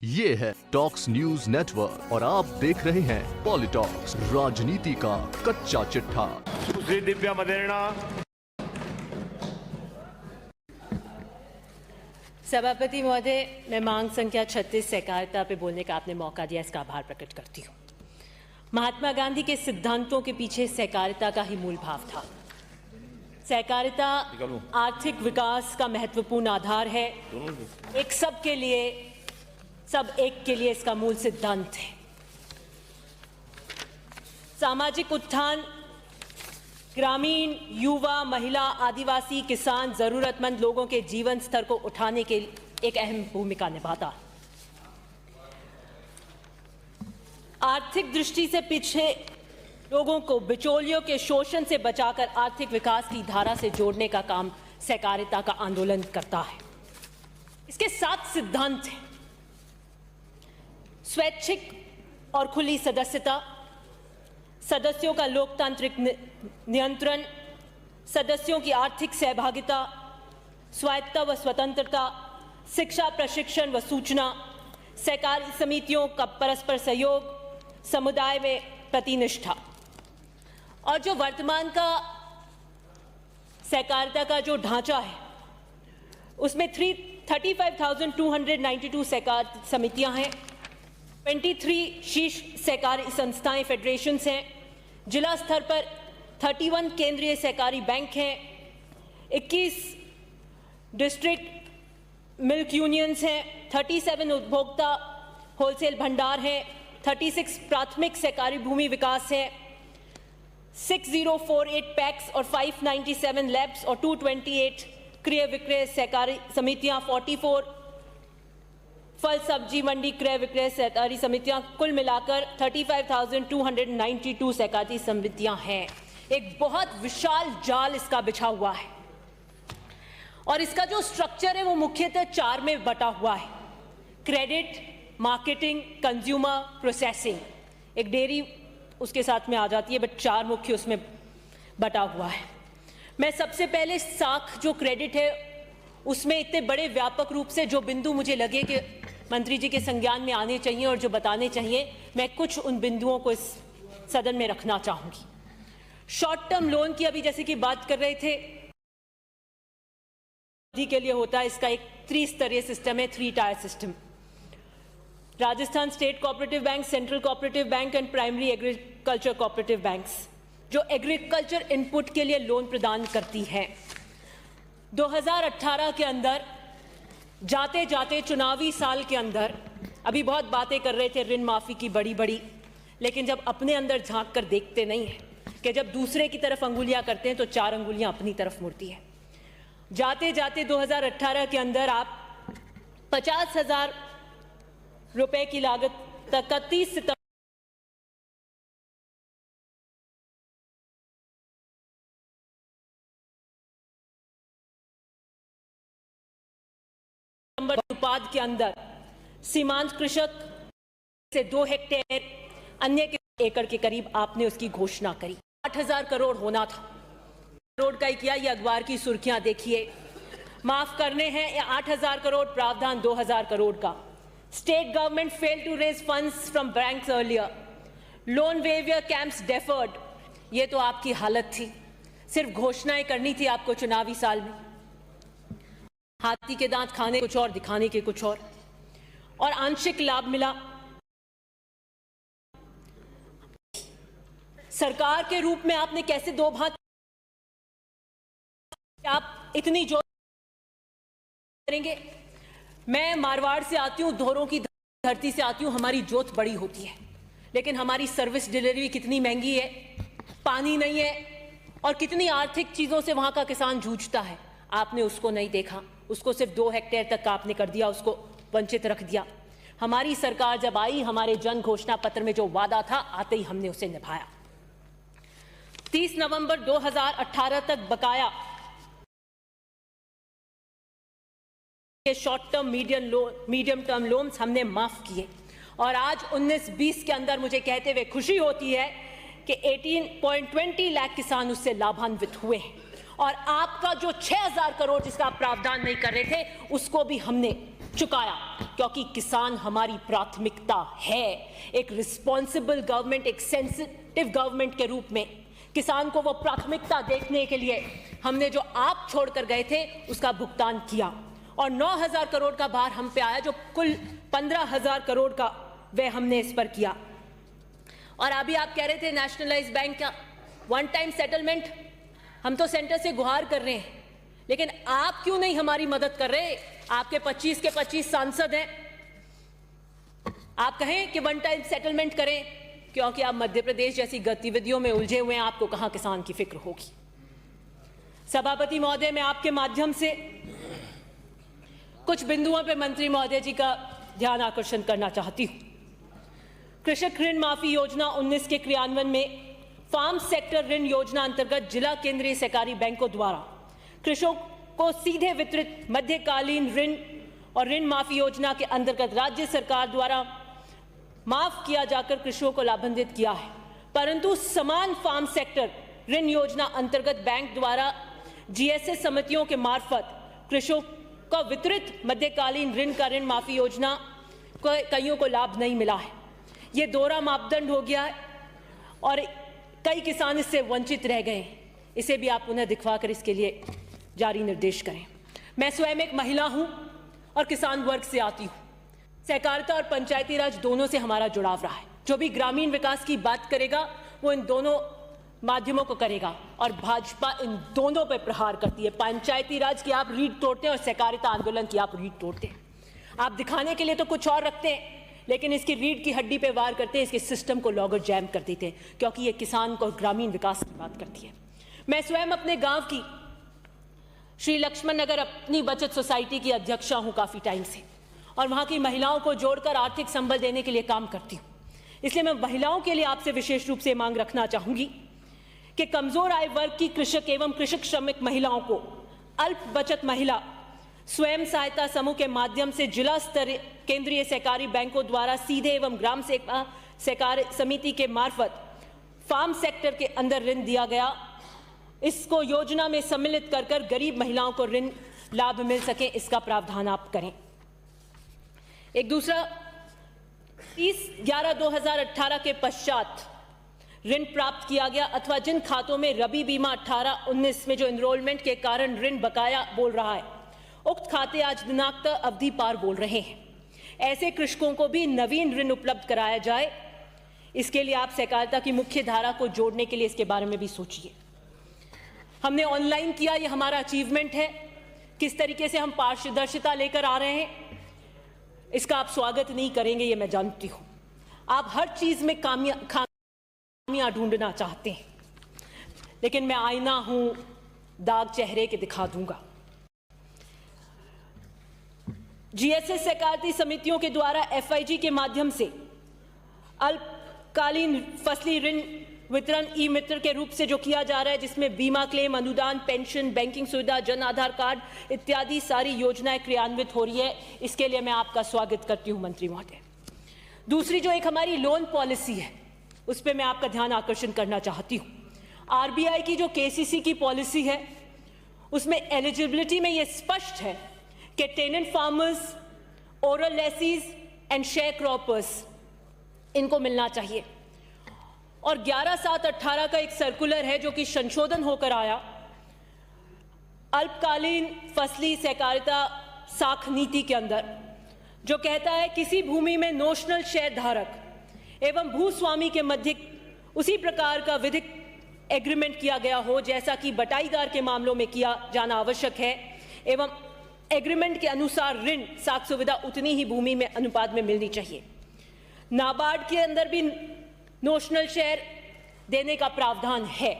ये है talks news network और आप देख रहे हैं पॉलिटॉक्स, राजनीति का कच्चा चिट्ठा। सुश्री दिव्या मदेरणा। सभापति महोदय, मैं मांग संख्या 36 सहकारिता पे बोलने का आपने मौका दिया, इसका आभार प्रकट करती हूँ। महात्मा गांधी के सिद्धांतों के पीछे सहकारिता का ही मूल भाव था। सहकारिता आर्थिक विकास का महत्वपूर्ण आधार है। एक सब के लिए, सब एक के लिए इसका मूल सिद्धांत है। सामाजिक उत्थान, ग्रामीण, युवा, महिला, आदिवासी, किसान, जरूरतमंद लोगों के जीवन स्तर को उठाने के लिए एक अहम भूमिका निभाता। आर्थिक दृष्टि से पीछे लोगों को बिचौलियों के शोषण से बचाकर आर्थिक विकास की धारा से जोड़ने का काम सहकारिता का आंदोलन करता है। इसके 7 सिद्धांत हैं। स्वैच्छिक और खुली सदस्यता, सदस्यों का लोकतांत्रिक नियंत्रण, सदस्यों की आर्थिक सहभागिता, स्वायत्तता व स्वतंत्रता, शिक्षा, प्रशिक्षण व सूचना, सहकारी समितियों का परस्पर सहयोग, समुदाय में प्रतिनिष्ठा। और जो वर्तमान का सहकारिता का जो ढांचा है, उसमें 35,292 सहकारी समितियां हैं, 23 शीर्ष सहकारी संस्थाएं, फेडरेशंस हैं, जिला स्तर पर 31 केंद्रीय सहकारी बैंक हैं, 21 डिस्ट्रिक्ट मिल्क यूनियंस हैं, 37 उपभोक्ता होलसेल भंडार हैं, 36 प्राथमिक सहकारी भूमि विकास है, 6048 पैक्स और 597 लैब्स और 228 क्रय विक्रय सहकारी समितियां, 44 फल सब्जी मंडी क्रय विक्रय सहकारी समितियां, कुल मिलाकर 35,292 सहकारी समितियां हैं। एक बहुत विशाल जाल इसका बिछा हुआ है और इसका जो स्ट्रक्चर है वो मुख्यतः 4 में बटा हुआ है: क्रेडिट, मार्केटिंग, कंज्यूमर, प्रोसेसिंग। एक डेयरी उसके साथ में आ जाती है, बट 4 मुख्य उसमें बटा हुआ है। मैं सबसे पहले साख जो क्रेडिट है उसमें इतने बड़े व्यापक रूप से जो बिंदु मुझे लगे कि मंत्री जी के संज्ञान में आने चाहिए और जो बताने चाहिए, मैं कुछ उन बिंदुओं को इस सदन में रखना चाहूंगी। शॉर्ट टर्म लोन की अभी जैसे कि बात कर रहे थे, के लिए होता है, इसका एक 3 स्तरीय सिस्टम है, 3 tier system. Rajasthan state cooperative bank, central cooperative bank and primary agriculture cooperative banks जो एग्रीकल्चर इनपुट के लिए लोन प्रदान करती है। 2018 के अंदर जाते जाते चुनावी साल के अंदर अभी बहुत बातें कर रहे थे ऋण माफी की बड़ी बड़ी, लेकिन जब अपने अंदर झांक कर देखते नहीं है कि जब दूसरे की तरफ अंगुलियां करते हैं तो 4 अंगुलियां अपनी तरफ मुड़ती है। जाते जाते 2018 के अंदर आप 50,000 रुपए की लागत तक का 30 सितंबर उत्पाद के अंदर सीमांत कृषक से 2 हेक्टेयर, अन्य के एकड़ के करीब आपने उसकी घोषणा करी। 8,000 करोड़ होना था, करोड़ का ही किया। ये अखबार की सुर्खियां देखिए, माफ करने हैं 8,000 करोड़, प्रावधान 2,000 करोड़ का। State government failed to raise funds from banks earlier, loan waiver camps deferred. ये तो आपकी हालत थी, सिर्फ घोषणाएं करनी थी आपको चुनावी साल में। हाथी के दांत खाने कुछ और, दिखाने के कुछ और आंशिक लाभ मिला। सरकार के रूप में आपने कैसे 2 भाग, आप इतनी जोर करेंगे। मैं मारवाड़ से आती हूँ, धोरों की धरती से आती हूँ, हमारी जोत बड़ी होती है, लेकिन हमारी सर्विस डिलीवरी कितनी महंगी है, पानी नहीं है, और कितनी आर्थिक चीजों से वहां का किसान जूझता है। आपने उसको नहीं देखा, उसको सिर्फ 2 हेक्टेयर तक का आपने कर दिया, उसको वंचित रख दिया। हमारी सरकार जब आई, हमारे जन घोषणा पत्र में जो वादा था, आते ही हमने उसे निभाया। 30 नवंबर 2018 तक बकाया short term medium term loans हमने माफ किए, और आज 19-20 के अंदर मुझे कहते हुए खुशी होती है कि 18.20 लाख किसान उससे लाभान्वित हुए हैं। और आपका जो 6,000 करोड़ जिसका आप प्रावधान नहीं कर रहे थे, उसको भी हमने चुकाया, क्योंकि किसान हमारी प्राथमिकता है। एक रिस्पॉन्सिबल गवर्नमेंट, एक सेंसिटिव गवर्नमेंट के रूप में किसान को वो प्राथमिकता देखने के लिए हमने जो आप छोड़कर गए थे उसका भुगतान किया, और 9,000 करोड़ का भार हम पे आया, जो कुल 15,000 करोड़ का व्यय हमने इस पर किया। और अभी आप कह रहे थे नेशनलाइज बैंक का वन टाइम सेटलमेंट, हम तो सेंटर से गुहार कर रहे हैं, लेकिन आप क्यों नहीं हमारी मदद कर रहे? आपके 25 के 25 सांसद हैं, आप कहें कि वन टाइम सेटलमेंट करें, क्योंकि आप मध्य प्रदेश जैसी गतिविधियों में उलझे हुए हैं, आपको कहां किसान की फिक्र होगी। सभापति महोदय, मैं आपके माध्यम से कुछ बिंदुओं पर मंत्री महोदय जी का ध्यान आकर्षण करना चाहती हूं। कृषक ऋण माफी योजना 19 के क्रियान्वयन में फार्म सेक्टर ऋण योजना अंतर्गत जिला केंद्रीय सहकारी बैंकों द्वारा कृषकों को सीधे वितरित मध्यकालीन ऋण और ऋण माफी योजना के अंतर्गत राज्य सरकार द्वारा माफ किया जाकर कृषकों को लाभान्वित किया है, परंतु समान फार्म सेक्टर ऋण योजना अंतर्गत बैंक द्वारा जीएसएस समितियों के मार्फत कृषकों को वितरित मध्यकालीन ऋण का ऋण माफी योजना को कईयों को लाभ नहीं मिला है। ये दोहरा मापदंड हो गया है और कई किसान इससे वंचित रह गए। इसे भी आप पुनः दिखवाकर इसके लिए जारी निर्देश करें। मैं स्वयं एक महिला हूं और किसान वर्ग से आती हूं। सहकारिता और पंचायती राज दोनों से हमारा जुड़ाव रहा है। जो भी ग्रामीण विकास की बात करेगा वो इन दोनों माध्यमों को करेगा, और भाजपा इन दोनों पर प्रहार करती है। पंचायती राज की आप रीढ़ तोड़ते हैं और सहकारिता आंदोलन की आप रीढ़ तोड़ते हैं। आप दिखाने के लिए तो कुछ और रखते हैं, लेकिन इसकी रीढ़ की हड्डी पे वार करते हैं, इसके सिस्टम को लॉगर जैम कर देते हैं, क्योंकि ये किसान को ग्रामीण विकास की बात करती है। मैं स्वयं अपने गांव की श्री लक्ष्मण नगर अपनी बचत सोसाइटी की अध्यक्षा हूं काफी टाइम से, और वहां की महिलाओं को जोड़कर आर्थिक संबल देने के लिए काम करती हूं। इसलिए मैं महिलाओं के लिए आपसे विशेष रूप से मांग रखना चाहूंगी कि कमजोर आय वर्ग की कृषक एवं कृषक श्रमिक महिलाओं को अल्प बचत महिला स्वयं सहायता समूह के माध्यम से जिला स्तरीय केंद्रीय सहकारी बैंकों द्वारा सीधे एवं ग्राम सहकारी समिति के मार्फत फार्म सेक्टर के अंदर ऋण दिया गया। इसको योजना में सम्मिलित कर गरीब महिलाओं को ऋण लाभ मिल सके, इसका प्रावधान आप करें। एक दूसरा 30/11/2018 के पश्चात ऋण प्राप्त किया गया अथवा जिन खातों में रबी बीमा 18-19 में जो एनरोलमेंट के कारण ऋण बकाया बोल रहा है, उक्त खाते आज दिनांक तक अवधि पार बोल रहे हैं। ऐसे कृषकों को भी नवीन ऋण उपलब्ध कराया जाए। इसके लिए आप सहकारिता की मुख्य धारा को जोड़ने के लिए इसके बारे में भी सोचिए। हमने ऑनलाइन किया, ये हमारा अचीवमेंट है। किस तरीके से हम पारदर्शिता लेकर आ रहे हैं, इसका आप स्वागत नहीं करेंगे, ये मैं जानती हूं। आप हर चीज में खामियां ढूंढना चाहते हैं, लेकिन मैं आईना हूं, दाग चेहरे के दिखा दूंगा। जीएसएस सहकारिता समितियों के द्वारा एफआईजी के माध्यम से अल्पकालीन फसली ऋण वितरण ई मित्र के रूप से जो किया जा रहा है, जिसमें बीमा क्लेम, अनुदान, पेंशन, बैंकिंग सुविधा, जन आधार कार्ड इत्यादि सारी योजनाएं क्रियान्वित हो रही है। इसके लिए मैं आपका स्वागत करती हूं मंत्री महोदय। दूसरी जो एक हमारी लोन पॉलिसी है, उस पर मैं आपका ध्यान आकर्षण करना चाहती हूं। आरबीआई की जो केसीसी की पॉलिसी है, उसमें एलिजिबिलिटी में यह स्पष्ट है कि tenant farmers, oral lessees and share croppers, इनको मिलना चाहिए। और 11/7/18 का एक सर्कुलर है जो कि संशोधन होकर आया, अल्पकालीन फसली सहकारिता साख नीति के अंदर, जो कहता है किसी भूमि में नोशनल शेयर धारक एवं भूस्वामी के मध्य उसी प्रकार का विधिक एग्रीमेंट किया गया हो जैसा कि बटाईदार के मामलों में किया जाना आवश्यक है, एवं एग्रीमेंट के अनुसार ऋण साख सुविधा उतनी ही भूमि में अनुपात में मिलनी चाहिए। नाबार्ड के अंदर भी नोशनल शेयर देने का प्रावधान है।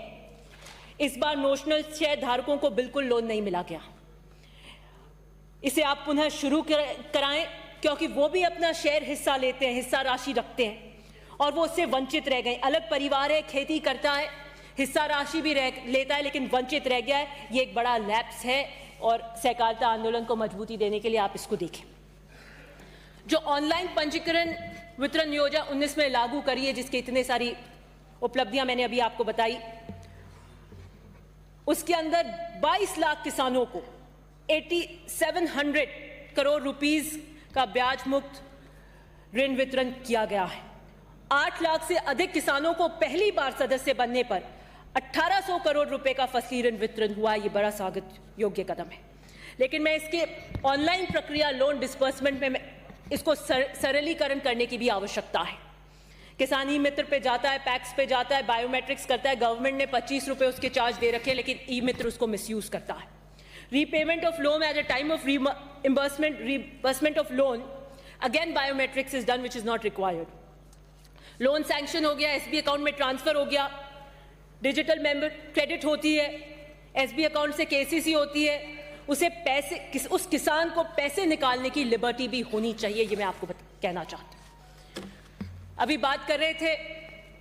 इस बार नोशनल शेयर धारकों को बिल्कुल लोन नहीं मिला गया। इसे आप पुनः शुरू कराएं, क्योंकि वो भी अपना शेयर हिस्सा लेते हैं, हिस्सा राशि रखते हैं, और वो उससे वंचित रह गए। अलग परिवार है, खेती करता है, हिस्सा राशि भी लेता है, लेकिन वंचित रह गया है। ये एक बड़ा लैप्स है और सहकारिता आंदोलन को मजबूती देने के लिए आप इसको देखें। जो ऑनलाइन पंजीकरण वितरण योजना 19 में लागू करी है, जिसकी इतने सारी उपलब्धियां मैंने अभी आपको बताई, उसके अंदर 22 लाख किसानों को 8700 करोड़ रुपीस का ब्याज मुक्त ऋण वितरण किया गया है। 8 लाख से अधिक किसानों को पहली बार सदस्य बनने पर 1800 करोड़ रुपए का फसली ऋण वितरण हुआ। ये बड़ा स्वागत योग्य कदम है। लेकिन मैं इसके ऑनलाइन प्रक्रिया लोन डिस्बर्समेंट में इसको सरलीकरण करने की भी आवश्यकता है। किसान ई मित्र पे जाता है, पैक्स पे जाता है, बायोमेट्रिक्स करता है। गवर्नमेंट ने 25 रुपए उसके चार्ज दे रखे हैं, लेकिन ई मित्र उसको मिसयूज करता है। Repayment of loan at the time of reimbursement of loan, again biometrics is done which is not required. Loan sanction हो गया, एसबी अकाउंट में ट्रांसफर हो गया, डिजिटल मेंबर क्रेडिट होती है, एसबी अकाउंट से केसीसी होती है, उसे पैसे उस किसान को पैसे निकालने की लिबर्टी भी होनी चाहिए। ये मैं आपको कहना चाहता हूं। अभी बात कर रहे थे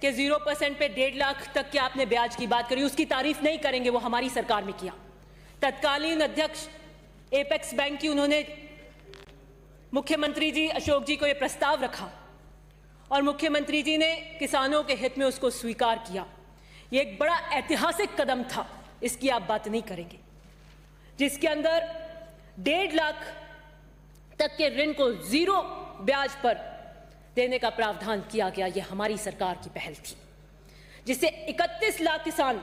कि 0% पे 1.5 लाख तक के आपने ब्याज की बात करी, उसकी तारीफ नहीं करेंगे, वो हमारी सरकार में किया। तत्कालीन अध्यक्ष एपेक्स बैंक की उन्होंने मुख्यमंत्री जी अशोक जी को यह प्रस्ताव रखा और मुख्यमंत्री जी ने किसानों के हित में उसको स्वीकार किया। यह एक बड़ा ऐतिहासिक कदम था, इसकी आप बात नहीं करेंगे, जिसके अंदर 1.5 लाख तक के ऋण को 0 ब्याज पर देने का प्रावधान किया गया। यह हमारी सरकार की पहल थी, जिससे 31 लाख किसान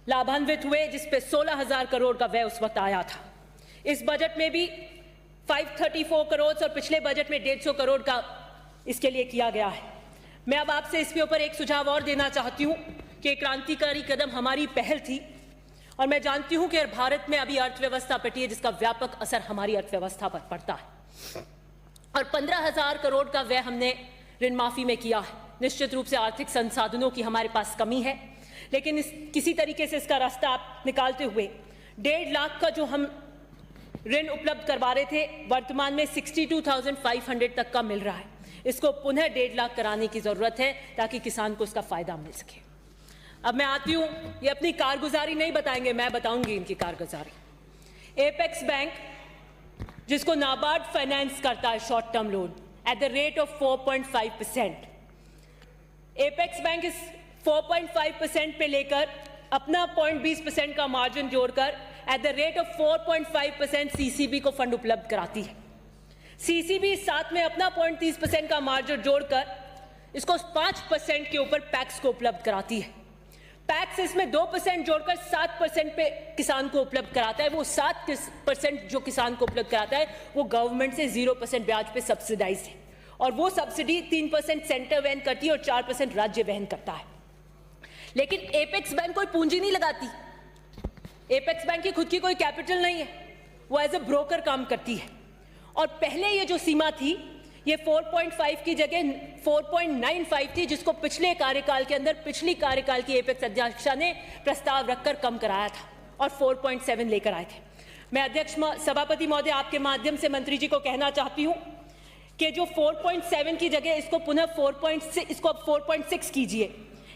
लाभान्वित हुए, जिस पे 16,000 करोड़ का व्यय उस वक्त आया था। इस बजट में भी 534 करोड़ और पिछले बजट में 150 करोड़ का इसके लिए किया गया है। मैं अब आपसे इसके ऊपर एक सुझाव और देना चाहती हूं कि क्रांतिकारी कदम हमारी पहल थी और मैं जानती हूं कि भारत में अभी अर्थव्यवस्था पिटी है, जिसका व्यापक असर हमारी अर्थव्यवस्था पर पड़ता है। और 15,000 करोड़ का व्यय हमने ऋण माफी में किया है। निश्चित रूप से आर्थिक संसाधनों की हमारे पास कमी है, लेकिन किसी तरीके से इसका रास्ता आप निकालते हुए 1.5 लाख का जो हम ऋण उपलब्ध करवा रहे थे, वर्तमान में 62,500 तक का मिल रहा है। इसको पुनः 1.5 लाख कराने की जरूरत है ताकि किसान को इसका फायदा मिल सके। अब मैं आती हूं, ये अपनी कारगुजारी नहीं बताएंगे, मैं बताऊंगी इनकी कारगुजारी। एपेक्स बैंक, जिसको नाबार्ड फाइनेंस करता है short term loan at the rate of 4.5%, apex bank इस 4.5% पे लेकर अपना 0.20% का मार्जिन जोड़कर at the rate of 4.5% CCB को फंड उपलब्ध कराती है। सीसीबी साथ में अपना 0.30% का मार्जिन जोड़कर इसको 5% के ऊपर पैक्स को उपलब्ध कराती है। पैक्स इसमें 2% जोड़कर 7% पे किसान को उपलब्ध कराता है। वो 7% जो किसान को उपलब्ध कराता है वो गवर्नमेंट से 0% ब्याज पे सब्सिडाइज है, और वो सब्सिडी 3% सेंटर वहन करती है और 4% राज्य वहन करता है। लेकिन एपेक्स बैंक कोई पूंजी नहीं लगाती। एपेक्स बैंक की खुद की कोई कैपिटल नहीं है, वो एज ए ब्रोकर काम करती है। और पहले ये जो सीमा थी ये 4.5 की जगह 4.95 थी, जिसको पिछले कार्यकाल के अंदर पिछली कार्यकाल की एपेक्स अध्यक्षा ने प्रस्ताव रखकर कम कराया था और 4.7 लेकर आए थे। मैं अध्यक्ष सभापति महोदय आपके माध्यम से मंत्री जी को कहना चाहती हूं कि जो 4.7 की जगह इसको पुनः 4.6 इसको अब 4.6 कीजिए।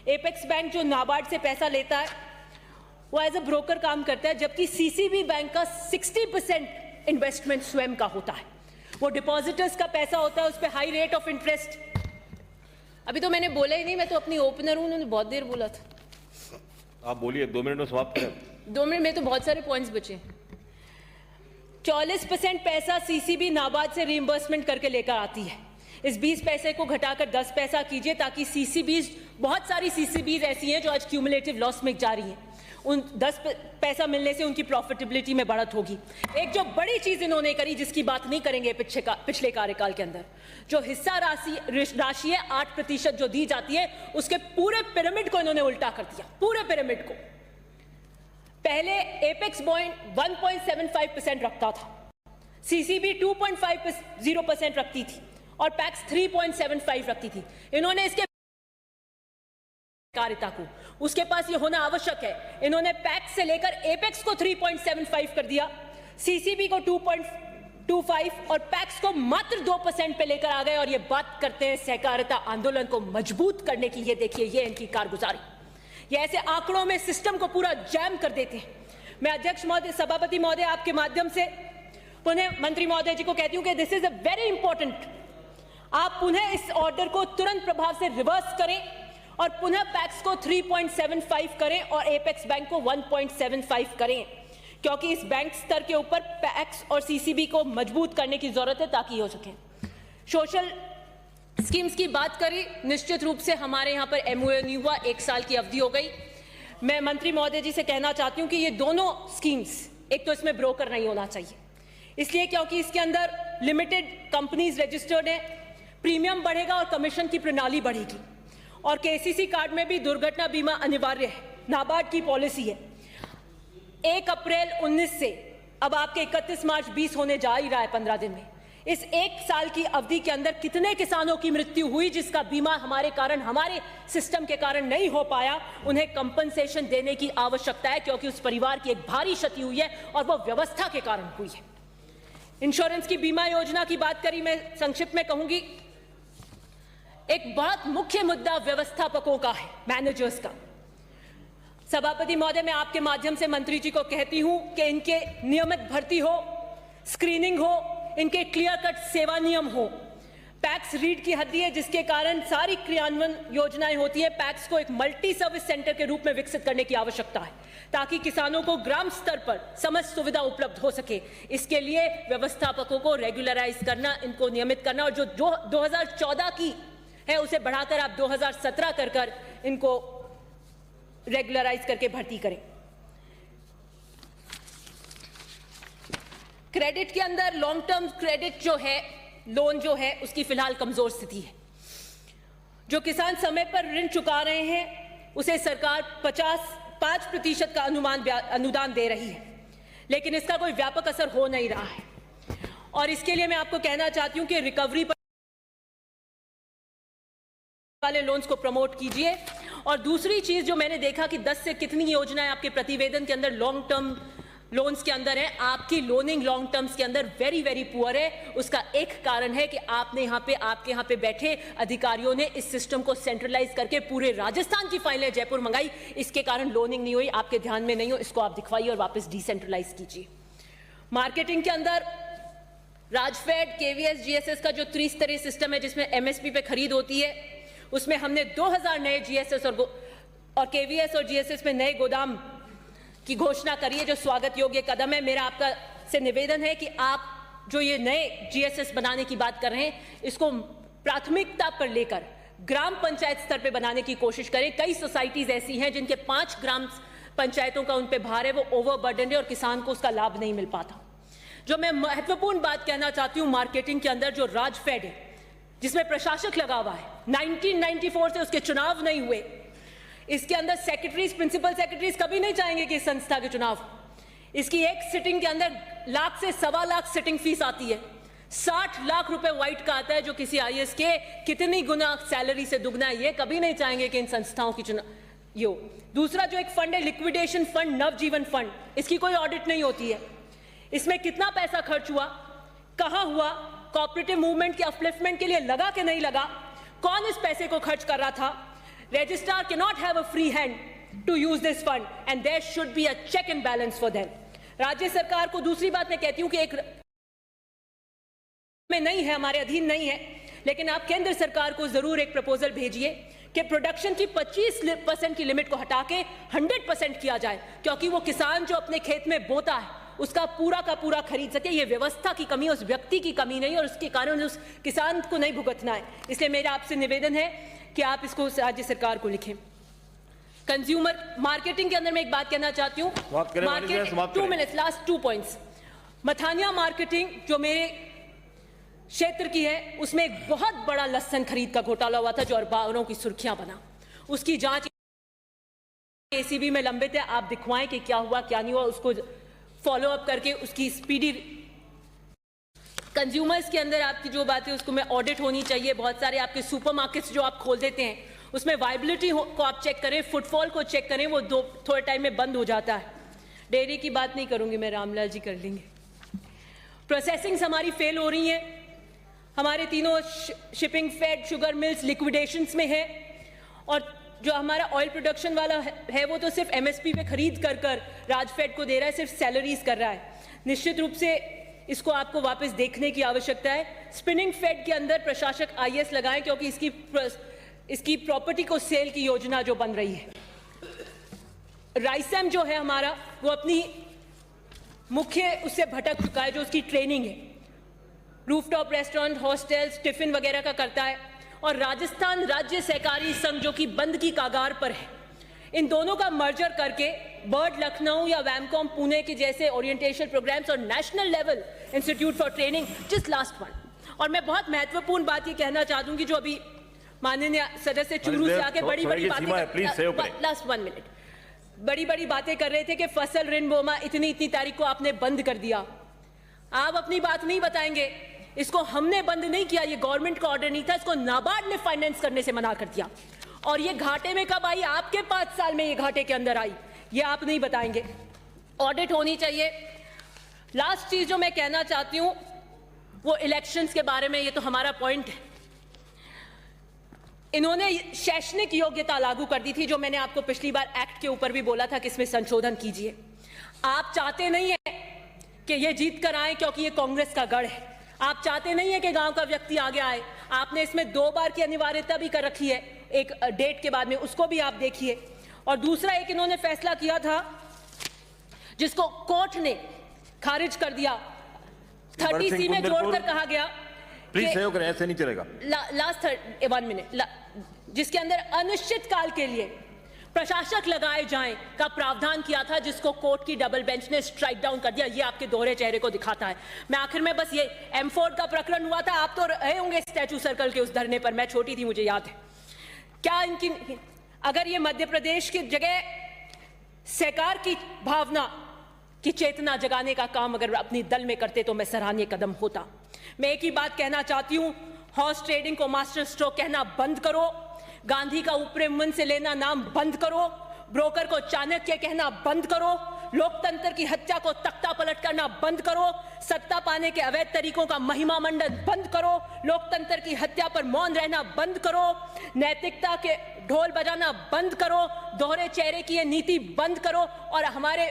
एपेक्स बैंक जो नाबार्ड से पैसा लेता है वो एज ए ब्रोकर काम करता है, जबकि सीसीबी बैंक का 60% इन्वेस्टमेंट स्वयं का होता है। वो डिपॉजिटर्स का पैसा होता है, उस पर हाई रेट ऑफ इंटरेस्ट। अभी तो मैंने बोला ही नहीं, मैं तो अपनी ओपनर हूं, उन्होंने बहुत देर बोला था। आप बोलिए, 2 मिनट में समाप्त करें। 2 मिनट में तो बहुत सारे पॉइंट्स बचे। 44% पैसा सीसीबी नाबार्ड से रीइंबर्समेंट करके लेकर आती है। इस 20 पैसे को घटाकर 10 पैसा कीजिए, ताकि सीसीबीज, बहुत सारी सीसीबीज ऐसी हैं जो आज क्यूमुलेटिव लॉस में जा रही हैं, उन 10 पैसा मिलने से उनकी प्रॉफिटेबिलिटी में बढ़त होगी। एक जो बड़ी चीज इन्होंने करी, जिसकी बात नहीं करेंगे पिछले कार्यकाल के अंदर, जो हिस्सा राशि है 8% जो दी जाती है, उसके पूरे पिरामिड को इन्होंने उल्टा कर दिया। पूरे पिरामिड को पहले एपेक्स बॉइंड 1.75% रखता था, सीसीबी 2.50% रखती थी और पैक्स 3.75 रखती थी। इन्होंने इसके कारिता को, उसके पास ये होना आवश्यक है, इन्होंने पैक्स से लेकर एपेक्स को 3.75 कर दिया, सीसीबी को 2.25 और पैक्स को मात्र 2% पे लेकर आ गए। और ये बात करते हैं सहकारिता आंदोलन को मजबूत करने की। ये देखिए, ये इनकी कारगुजारी। ये ऐसे आंकड़ों में सिस्टम को पूरा जैम कर देते हैं। मैं अध्यक्ष महोदय, सभापति महोदय, आपके माध्यम से पुनः मंत्री महोदय जी को कहती हूं कि this is a very important. आप पुनः इस ऑर्डर को तुरंत प्रभाव से रिवर्स करें और पुनः पैक्स को 3.75 करें और एपेक्स बैंक को 1.75 करें, क्योंकि इस बैंक स्तर के ऊपर पैक्स और सीसीबी को मजबूत करने की जरूरत है ताकि हो सके। सोशल स्कीम्स की बात करें, निश्चित रूप से हमारे यहाँ पर एमओयू नहीं हुआ, 1 साल की अवधि हो गई। मैं मंत्री महोदय जी से कहना चाहती हूँ कि ये दोनों स्कीम्स, एक तो इसमें ब्रोकर नहीं होना चाहिए, इसलिए क्योंकि इसके अंदर लिमिटेड कंपनीज रजिस्टर्ड है, प्रीमियम बढ़ेगा और कमीशन की प्रणाली बढ़ेगी। और केसीसी कार्ड में भी दुर्घटना बीमा अनिवार्य है, नाबार्ड की पॉलिसी है। 1 अप्रैल 19 से अब आपके 31 मार्च 20 होने जा ही रहा है, 15 दिन में। इस 1 साल की अवधि के अंदर कितने किसानों की मृत्यु हुई जिसका बीमा हमारे कारण, हमारे सिस्टम के कारण नहीं हो पाया, उन्हें कंपनसेशन देने की आवश्यकता है, क्योंकि उस परिवार की एक भारी क्षति हुई है और वो व्यवस्था के कारण हुई है। इंश्योरेंस की बीमा योजना की बात करी, मैं संक्षिप्त में कहूंगी, एक बहुत मुख्य मुद्दा व्यवस्थापकों का है, मैनेजर्स का। सभापति महोदय, मैं आपके माध्यम से मंत्री जी को कहती हूं कि इनके नियमित भर्ती हो, स्क्रीनिंग हो, इनके क्लियर कट सेवा नियम हो। पैक्स रीड की हद्दी है जिसके कारण सारी क्रियान्वयन योजनाएं होती है। पैक्स को एक मल्टी सर्विस सेंटर के रूप में विकसित करने की आवश्यकता है ताकि किसानों को ग्राम स्तर पर समस्त सुविधा उपलब्ध हो सके। इसके लिए व्यवस्थापकों को रेगुलराइज करना, इनको नियमित करना, और जो 2014 की है उसे बढ़ाकर आप 2017 कर इनको रेगुलराइज करके भर्ती करें। क्रेडिट के अंदर लॉन्ग टर्म क्रेडिट जो है, लोन जो है, उसकी फिलहाल कमजोर स्थिति है। जो किसान समय पर ऋण चुका रहे हैं उसे सरकार 5% का अनुदान दे रही है, लेकिन इसका कोई व्यापक असर हो नहीं रहा है। और इसके लिए मैं आपको कहना चाहती हूं कि रिकवरी पर वाले लोन्स को प्रमोट कीजिए। और दूसरी चीज जो मैंने देखा कि 10 से कितनी योजनाएं आपके प्रतिवेदन के अंदर लॉन्ग टर्म लोन्स के अंदर है, आपकी लोनिंग लॉन्ग टर्म्स के अंदर वेरी वेरी पुअर है। उसका एक कारण है कि आपने आपके यहाँ पे बैठे अधिकारियों ने इस सिस्टम को सेंट्रलाइज करके पूरे राजस्थान की फाइलें जयपुर मंगाई, इसके कारण लोनिंग नहीं हुई, आपके ध्यान में नहीं हो, इसको आप दिखवाइए और वापस डिसेंट्रलाइज कीजिए। मार्केटिंग के अंदर राजफेड, केवीएस, जीएसएस का जो त्रिस्तरीय सिस्टम है जिसमें एमएसपी पे खरीद होती है, उसमें हमने 2000 नए जीएसएस और केवीएस और जीएसएस में नए गोदाम की घोषणा करी है, जो स्वागत योग्य कदम है। मेरा आपका से निवेदन है कि आप जो ये नए जीएसएस बनाने की बात कर रहे हैं, इसको प्राथमिकता पर लेकर ग्राम पंचायत स्तर पे बनाने की कोशिश करें। कई सोसाइटीज ऐसी हैं जिनके 5 ग्राम पंचायतों का उन पे भार है, वो ओवरबर्डन है और किसान को उसका लाभ नहीं मिल पाता। जो मैं महत्वपूर्ण बात कहना चाहती हूं, मार्केटिंग के अंदर जो राजफेड है जिसमें प्रशासक लगा हुआ है, 1994 से उसके चुनाव नहीं हुए, इसके अंदर सेक्रेटरीज, प्रिंसिपल सेक्रेटरीज कभी नहीं चाहेंगे कि इस संस्था के चुनाव। इसकी एक सिटिंग के अंदर 1 लाख से 1.25 लाख सिटिंग फीस आती है, 60 लाख रुपए व्हाइट का आता है, जो किसी आईएएस के कितनी गुना सैलरी से दुगना है। ये कभी नहीं चाहेंगे कि इन संस्थाओं की चुनाव यो। दूसरा जो एक फंड है, लिक्विडेशन फंड, नवजीवन फंड, इसकी कोई ऑडिट नहीं होती है। इसमें कितना पैसा खर्च हुआ, कहां हुआ, कोऑपरेटिव मूवमेंट के अपलिफ्टमेंट के लिए लगा कि नहीं लगा, कौन इस पैसे को खर्च कर रहा था। Registrar cannot have a free hand to use this fund and there should be a check and balance for them. राज्य सरकार को दूसरी बात मैं कहती हूं कि एक में नहीं है, हमारे अधीन नहीं है, लेकिन आप केंद्र सरकार को जरूर एक प्रपोजल भेजिए कि प्रोडक्शन की 25% की लिमिट को हटा के 100% किया जाए, क्योंकि वो किसान जो अपने खेत में बोता है उसका पूरा का पूरा खरीद सके। ये व्यवस्था की कमी, उस व्यक्ति की कमी नहीं, और उसके कारण उस किसान को नहीं भुगतना है। इसलिए मेरा आपसे निवेदन है कि आप इसको राज्य सरकार को लिखें। कंज्यूमर मार्केटिंग के अंदर मैं एक बात कहना चाहती हूँ, 2 minutes, last 2 points. Mathania marketing जो मेरे क्षेत्र की है, उसमें एक बहुत बड़ा लहसुन खरीद का घोटाला हुआ था जो अखबारों की सुर्खियां बना। उसकी जांच एसीबी में लंबित है, आप दिखवाएं कि क्या हुआ क्या नहीं हुआ, उसको फॉलो अप करके उसकी स्पीडी। कंज्यूमर्स के अंदर आपकी जो बात है उसको में ऑडिट होनी चाहिए। बहुत सारे आपके सुपरमार्केट्स जो आप खोल देते हैं उसमें वाइबिलिटी को आप चेक करें, फुटफॉल को चेक करें, वो थोड़े टाइम में बंद हो जाता है। डेयरी की बात नहीं करूंगी मैं, रामलाल जी कर लेंगे। प्रोसेसिंग्स हमारी फेल हो रही हैं, हमारे तीनों शिपिंग, फेड, शुगर मिल्स लिक्विडेशंस में है, और जो हमारा ऑयल प्रोडक्शन वाला है वो तो सिर्फ एमएसपी पे खरीद कर राजफेड को दे रहा है, सिर्फ सैलरीज कर रहा है। निश्चित रूप से इसको आपको वापस देखने की आवश्यकता है। स्पिनिंग फेड के अंदर प्रशासक आईएएस लगाएं, क्योंकि इसकी प्रॉपर्टी को सेल की योजना जो बन रही है। राइसम जो है हमारा, वो अपनी मुख्य उससे भटक चुका है, जो उसकी ट्रेनिंग है, रूफटॉप रेस्टोरेंट, हॉस्टल्स, टिफिन वगैरह का करता है, और राजस्थान राज्य सहकारी संघ जो कि बंद की कागार पर है, इन दोनों का मर्जर करके बर्ड लखनऊ या वैमकॉम पुणे के जैसे ओरिएंटेशन प्रोग्राम्स और national level institute for training, just last one. और मैं बहुत महत्वपूर्ण बात ये कहना चाहती हूँ कि जो अभी माननीय सदस्य चूरू से आके बड़ी बड़ी बातें, लास्ट 1 मिनट, बड़ी बड़ी बातें कर रहे थे कि फसल ऋण बोमा इतनी तारीख को आपने बंद कर दिया। आप अपनी बात नहीं बताएंगे, इसको हमने बंद नहीं किया, ये गवर्नमेंट का ऑर्डर नहीं था, इसको नाबार्ड ने फाइनेंस करने से मना कर दिया। और ये घाटे में कब आई? आपके 5 साल में ये घाटे के अंदर आई, ये आप नहीं बताएंगे। ऑडिट होनी चाहिए। लास्ट चीज जो मैं कहना चाहती हूं वो इलेक्शंस के बारे में, ये तो हमारा पॉइंट है। इन्होंने शैक्षणिक योग्यता लागू कर दी थी, जो मैंने आपको पिछली बार एक्ट के ऊपर भी बोला था कि इसमें संशोधन कीजिए। आप चाहते नहीं है कि ये जीत कर आए क्योंकि ये कांग्रेस का गढ़ है। आप चाहते नहीं है कि गांव का व्यक्ति आगे आए। आपने इसमें 2 बार की अनिवार्यता भी कर रखी है, एक डेट के बाद में, उसको भी आप देखिए। और दूसरा एक इन्होंने फैसला किया था जिसको कोर्ट ने खारिज कर दिया, 30C में जोड़कर कहा गया, प्लीज सहयोग करें, ऐसे नहीं चलेगा। लास्ट 1 मिनट, जिसके अंदर अनिश्चित काल के लिए प्रशासक लगाए जाएं का प्रावधान किया था, जिसको कोर्ट की डबल बेंच ने स्ट्राइक डाउन कर दिया। ये आपके दोहरे चेहरे को दिखाता है। मैं आखिर में बस ये M4 का प्रकरण हुआ था, आप तो रहे होंगे स्टैचू सर्कल के उस धरने पर, मैं छोटी थी, मुझे याद है। क्या इनकी, अगर ये मध्य प्रदेश की जगह सरकार की भावना की चेतना जगाने का काम अगर अपनी दल में करते तो मैं सराहनीय कदम होता। मैं एक ही बात कहना चाहती हूं, हॉर्स ट्रेडिंग को मास्टर स्ट्रोक कहना बंद करो, गांधी का ऊपरे मुंह से लेना नाम बंद करो, ब्रोकर को चाणक्य कहना बंद करो, लोकतंत्र की हत्या को तख्ता पलट करना बंद करो, सत्ता पाने के अवैध तरीकों का महिमा मंडन बंद करो, लोकतंत्र की हत्या पर मौन रहना बंद करो, नैतिकता के ढोल बजाना बंद करो, दोहरे चेहरे की ये नीति बंद करो। और हमारे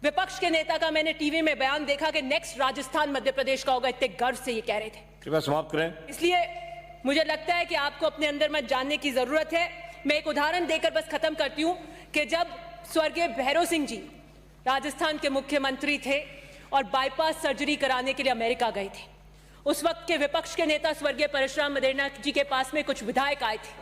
विपक्ष के नेता का मैंने टीवी में बयान देखा कि नेक्स्ट राजस्थान मध्य प्रदेश का होगा, इतने गर्व से ये कह रहे थे। कृपया समाप्त करें। इसलिए मुझे लगता है कि आपको अपने अंदर में जानने की जरूरत है। मैं एक उदाहरण देकर बस खत्म करती हूं कि जब स्वर्गीय भैरव सिंह जी राजस्थान के मुख्यमंत्री थे और बाईपास सर्जरी कराने के लिए अमेरिका गए थे, उस वक्त के विपक्ष के नेता स्वर्गीय परशुराम मदेरणा जी के पास में कुछ विधायक आए थे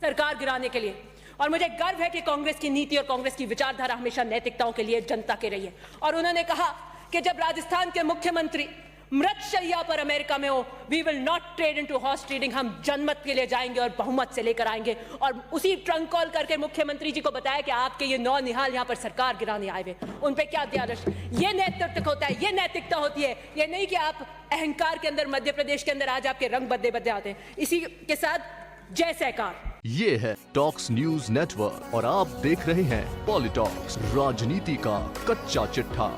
सरकार गिराने के लिए। और मुझे गर्व है कि कांग्रेस की नीति और कांग्रेस की विचारधारा हमेशा नैतिकताओं के लिए, जनता के रही है। और उन्होंने कहा कि जब राजस्थान के मुख्यमंत्री मृतशैया पर अमेरिका में हो, we will not trade into horse trading, हम जनमत के लिए जाएंगे और बहुमत से लेकर आएंगे। और उसी ट्रंक कॉल करके मुख्यमंत्री जी को बताया कि आपके ये 9 निहाल यहाँ पर सरकार गिराने आए हुए, उन पे क्या ध्यान। ये नेतृत्व होता है, ये नैतिकता होती है। ये नहीं कि आप अहंकार के अंदर मध्य प्रदेश के अंदर आज आपके रंग बदले बदले आते हैं। इसी के साथ जय सरकार। ये है टॉक्स न्यूज नेटवर्क और आप देख रहे हैं पॉलिटॉक्स, राजनीति का कच्चा चिट्ठा।